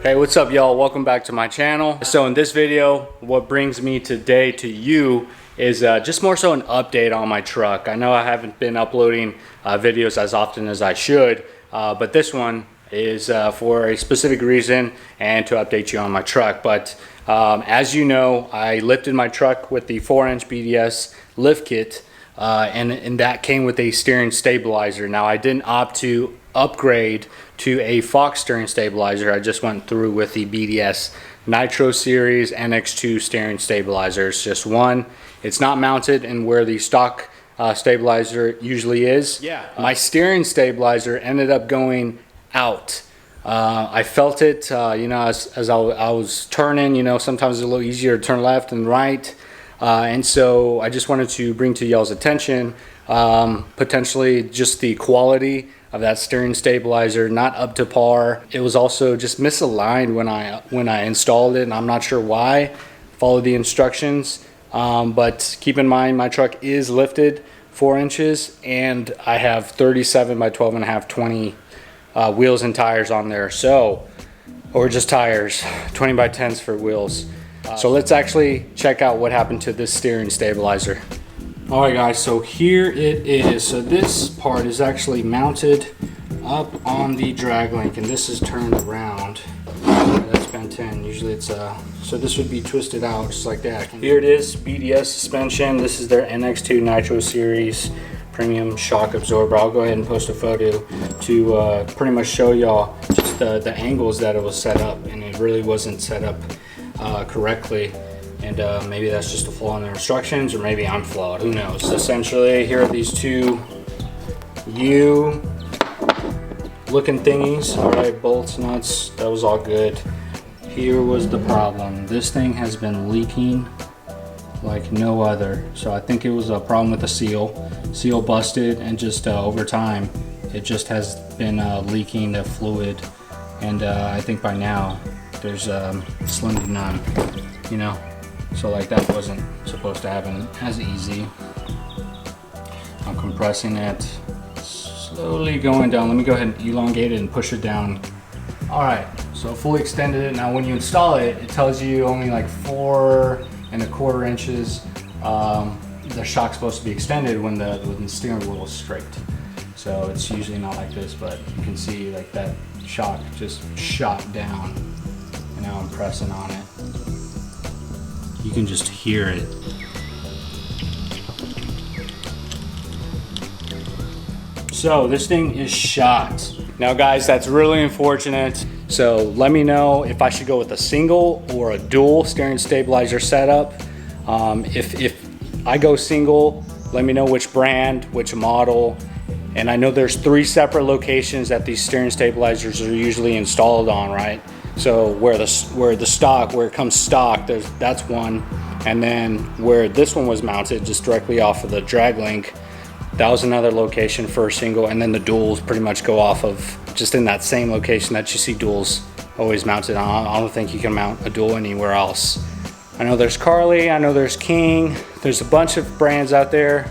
Hey, what's up y'all? Welcome back to my channel. So in this video, what brings me today to you is just more so an update on my truck. I know I haven't been uploading videos as often as I should, but this one is for a specific reason and to update you on my truck. But as you know, I lifted my truck with the 4-inch BDS lift kit, and that came with a steering stabilizer. Now I didn't opt to upgrade to a Fox steering stabilizer. I just went through with the BDS Nitro Series NX2 steering stabilizer. It's just one. It's not mounted in where the stock stabilizer usually is. My steering stabilizer ended up going out. I felt it, you know, as I was turning. You know, sometimes it's a little easier to turn left and right. And so I just wanted to bring to y'all's attention potentially just the quality of that steering stabilizer, not up to par. It was also just misaligned when I installed it, and I'm not sure why. Followed the instructions, but keep in mind my truck is lifted 4 inches, and I have 37 by 12.5 20 wheels and tires on there. So, or just tires, 20 by 10s for wheels. So let's actually check out what happened to this steering stabilizer. Alright guys, so here it is. So this part is actually mounted up on the drag link, and this is turned around. That's bent in. Usually it's so this would be twisted out just like that. Here it is, BDS suspension. This is their NX2 Nitro Series premium shock absorber. I'll go ahead and post a photo to pretty much show y'all just the angles that it was set up, and it really wasn't set up correctly. And maybe that's just a flaw in the instructions, or maybe I'm flawed, who knows. Essentially, here are these two U looking thingies. All right, bolts, nuts, that was all good. Here was the problem. This thing has been leaking like no other. So I think it was a problem with the seal. Seal busted, and just over time, it just has been leaking the fluid. And I think by now, there's slim to none, you know. So like that wasn't supposed to happen as easy. I'm compressing it, slowly going down. Let me go ahead and elongate it and push it down. All right, so fully extended it. Now when you install it, it tells you only like 4¼ inches. The shock's supposed to be extended when the steering wheel is straight. So it's usually not like this, but you can see like that shock just shot down, and now I'm pressing on it. You can just hear it. So this thing is shot. Now guys, that's really unfortunate. So let me know if I should go with a single or a dual steering stabilizer setup. If I go single, let me know which brand, which model. And I know there's 3 separate locations that these steering stabilizers are usually installed on, right? So where it comes stock, that's one, and then where this one was mounted just directly off of the drag link, that was another location for a single, and then the duals pretty much go off of just in that same location that you see duals always mounted on. I don't think you can mount a dual anywhere else. I know there's Carli, I know there's King, there's a bunch of brands out there.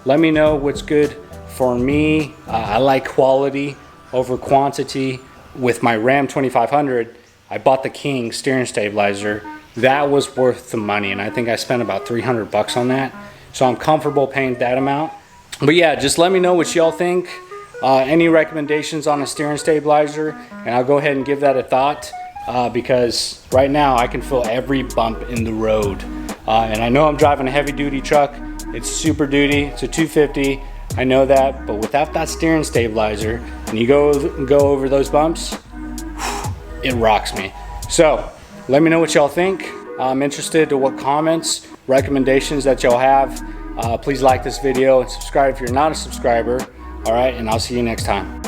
Let me know what's good for me. I like quality over quantity. With my Ram 2500, I bought the King steering stabilizer. That was worth the money, and I think I spent about 300 bucks on that. So I'm comfortable paying that amount. But yeah, just let me know what y'all think. Any recommendations on a steering stabilizer, and I'll go ahead and give that a thought, because right now I can feel every bump in the road. And I know I'm driving a heavy duty truck. It's super duty, it's a 250. I know that, but without that steering stabilizer, and you go over those bumps, it rocks me. So let me know what y'all think. I'm interested to what comments, recommendations that y'all have. Please like this video and subscribe if you're not a subscriber. All right, and I'll see you next time.